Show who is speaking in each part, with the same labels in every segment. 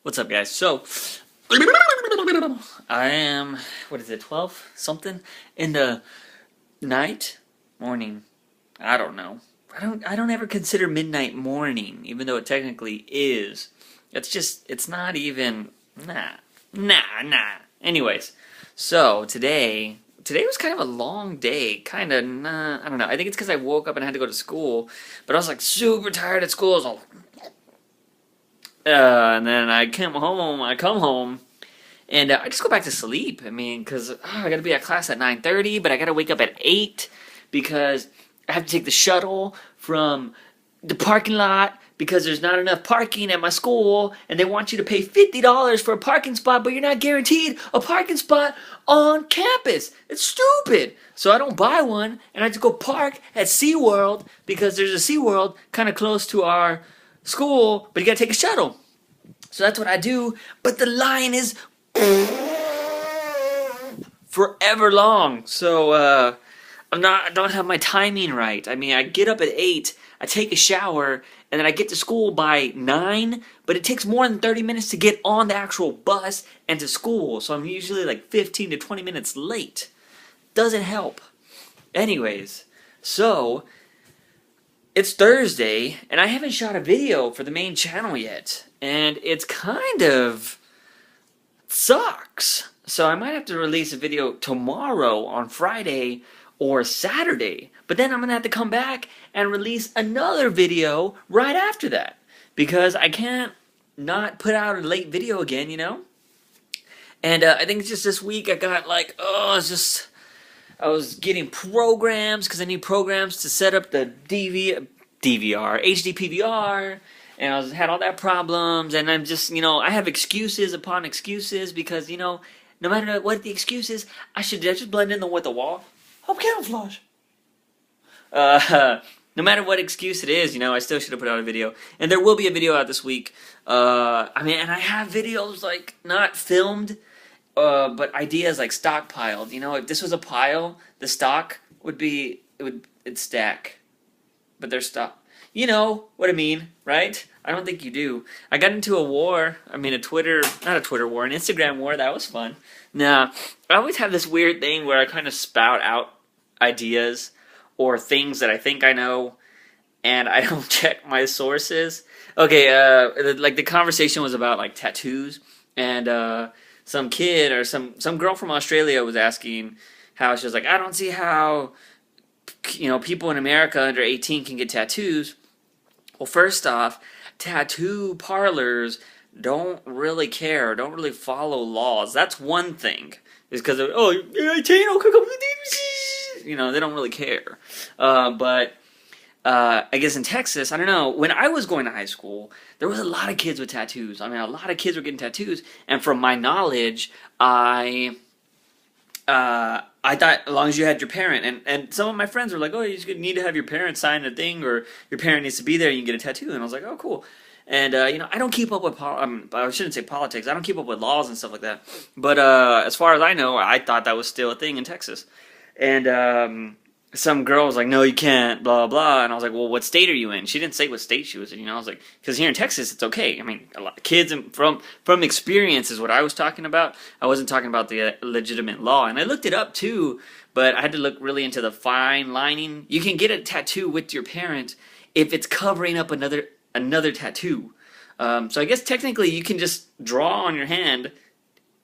Speaker 1: What's up, guys? So, I am, what is it, 12 something in the night, morning. I don't know. I don't ever consider midnight morning, even though it technically is. It's not even, nah. Anyways, so today was kind of a long day, kind of, I don't know. I think it's because I woke up and had to go to school, but I was like super tired at school. I was all, and then I come home, and I just go back to sleep. I mean, because I got to be at class at 9:30, but I got to wake up at 8 because I have to take the shuttle from the parking lot because there's not enough parking at my school, and they want you to pay $50 for a parking spot, but you're not guaranteed a parking spot on campus. It's stupid. So I don't buy one, and I just go park at SeaWorld because there's a SeaWorld kind of close to our school, but you gotta take a shuttle. So that's what I do, but the line is forever long. So I don't have my timing right. I mean, I get up at 8, I take a shower, and then I get to school by 9, but it takes more than 30 minutes to get on the actual bus and to school. So I'm usually like 15 to 20 minutes late. Doesn't help. Anyways, so it's Thursday, and I haven't shot a video for the main channel yet, and it's kind of sucks. So I might have to release a video tomorrow on Friday or Saturday, but then I'm gonna have to come back and release another video right after that because I can't not put out a late video again, you know? And I think it's just this week I got like, I was getting programs because I need programs to set up the DVR, HD PVR, and I had all that problems, and I'm just, I have excuses upon excuses because, no matter what the excuse is, I should just blend in with the wall. I'm camouflage. No matter what excuse it is, I still should have put out a video, and there will be a video out this week. And I have videos like not filmed, but ideas like stockpiled. If this was a pile, the stock it'd stack. But they're stock. You know what I mean, right? I don't think you do. I got into an Instagram war. That was fun. Nah, I always have this weird thing where I kind of spout out ideas or things that I think I know, and I don't check my sources. Okay, like the conversation was about like tattoos, and some kid or some girl from Australia was asking how she was like, I don't see how people in America under 18 can get tattoos. Well, first off, tattoo parlors don't really care, don't really follow laws. That's one thing. It's because you're 18, they don't really care. But I guess in Texas, I don't know, when I was going to high school, there was a lot of kids with tattoos. I mean, a lot of kids were getting tattoos, and from my knowledge, I thought as long as you had your parent, and some of my friends were like, oh, you just need to have your parent sign a thing, or your parent needs to be there, and you can get a tattoo, and I was like, oh, cool. And, I don't keep up with, I shouldn't say politics, I don't keep up with laws and stuff like that, but as far as I know, I thought that was still a thing in Texas. And some girl was like, no, you can't, blah, blah, and I was like, well, what state are you in? She didn't say what state she was in, I was like, because here in Texas, it's okay. I mean, a lot of kids, from experience is what I was talking about. I wasn't talking about the legitimate law, and I looked it up too, but I had to look really into the fine lining. You can get a tattoo with your parent if it's covering up another tattoo. So I guess technically you can just draw on your hand,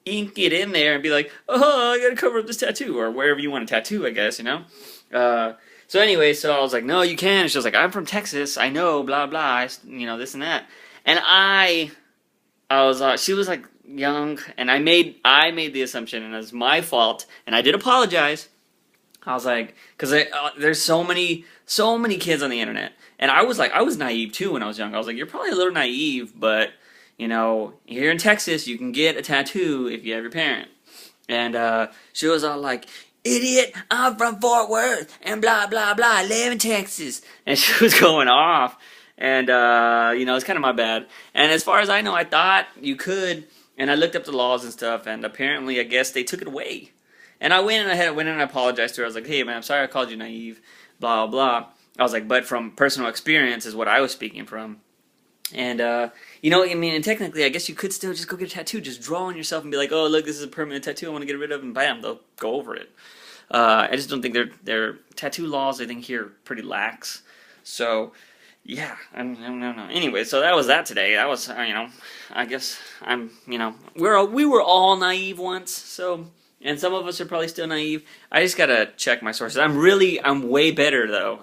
Speaker 1: ink it in there, and be like, oh, I gotta cover up this tattoo, or wherever you want a tattoo, I guess, So anyway, so I was like, no, you can. And she was like, I'm from Texas, I know, blah, blah, this and that. And I was, she was like young, and I made the assumption, and it was my fault, and I did apologize. I was like, because there's so many kids on the internet, and I was naive too when I was young. I was like, you're probably a little naive, but here in Texas, you can get a tattoo if you have your parent. And she was all like, idiot, I'm from Fort Worth, and blah, blah, blah, I live in Texas. And she was going off, and it's kind of my bad. And as far as I know, I thought you could, and I looked up the laws and stuff, and apparently, I guess they took it away. And I went in and I apologized to her. I was like, hey, man, I'm sorry I called you naive, blah, blah. I was like, but from personal experience is what I was speaking from. And, you know, I mean, and technically, I guess you could still just go get a tattoo. Just draw on yourself and be like, oh, look, this is a permanent tattoo I want to get rid of, and bam, they'll go over it. I just don't think their tattoo laws, I think, here are pretty lax. So, yeah, I don't know. Anyway, so that was that today. That was, you know, I guess we were all naive once, so... And some of us are probably still naive. I just gotta check my sources. I'm way better though.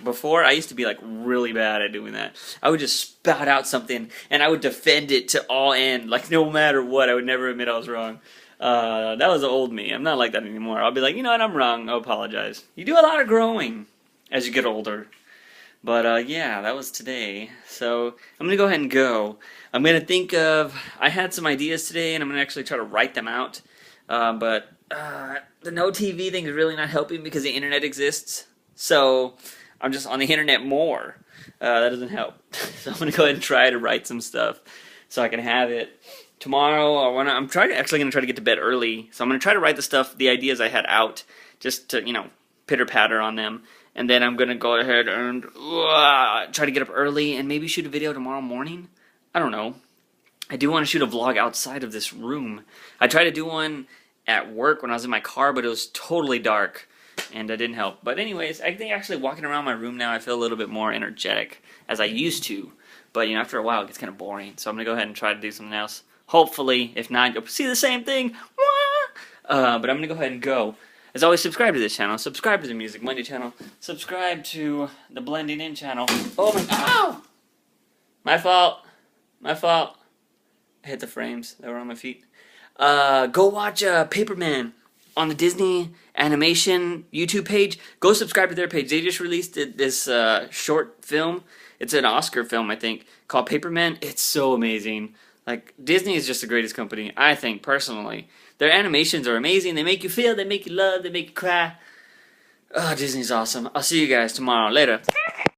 Speaker 1: Before I used to be like really bad at doing that. I would just spout out something and I would defend it to all end, like no matter what. I would never admit I was wrong. That was the old me. I'm not like that anymore. I'll be like, you know what, I'm wrong. I'll apologize. You do a lot of growing as you get older. But yeah, that was today. So I'm gonna go ahead and go. I'm gonna think of. I had some ideas today, and I'm gonna actually try to write them out. But the no TV thing is really not helping because the internet exists. So I'm just on the internet more. That doesn't help. So I'm gonna go ahead and try to write some stuff so I can have it tomorrow. I'm actually gonna try to get to bed early. So I'm gonna try to write the ideas I had out, just to pitter patter on them. And then I'm gonna go ahead and try to get up early and maybe shoot a video tomorrow morning. I don't know. I do want to shoot a vlog outside of this room. I tried to do one at work when I was in my car, but it was totally dark, and that didn't help. But anyways, I think actually walking around my room now, I feel a little bit more energetic, as I used to. But, after a while, it gets kind of boring. So I'm going to go ahead and try to do something else. Hopefully, if not, you'll see the same thing. But I'm going to go ahead and go. As always, subscribe to this channel. Subscribe to the Music Monday channel. Subscribe to the Blending In channel. Oh my... Ow! My fault. My fault. I hit the frames that were on my feet. Go watch Paperman on the Disney Animation YouTube page. Go subscribe to their page. They just released this short film. It's an Oscar film, I think, called Paperman. It's so amazing. Like, Disney is just the greatest company, I think, personally. Their animations are amazing. They make you feel, they make you love, they make you cry. Oh, Disney's awesome. I'll see you guys tomorrow. Later.